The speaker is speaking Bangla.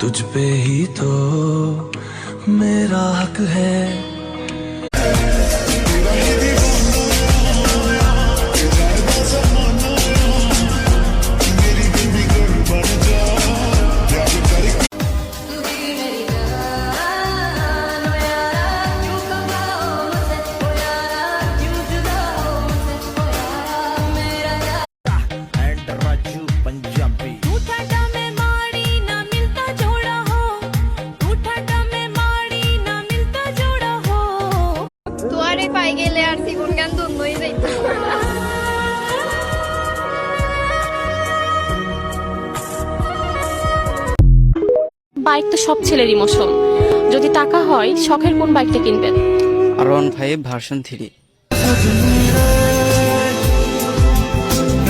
तुझ पे ही तो मेरा हक है। পাই গেলে আর জীবন গান ধন্যই যাইত। বাইক তো সব ছেলের ইমোশন। যদি টাকা হয় শখের কোন বাইকটা কিনবেন? R15 version 3।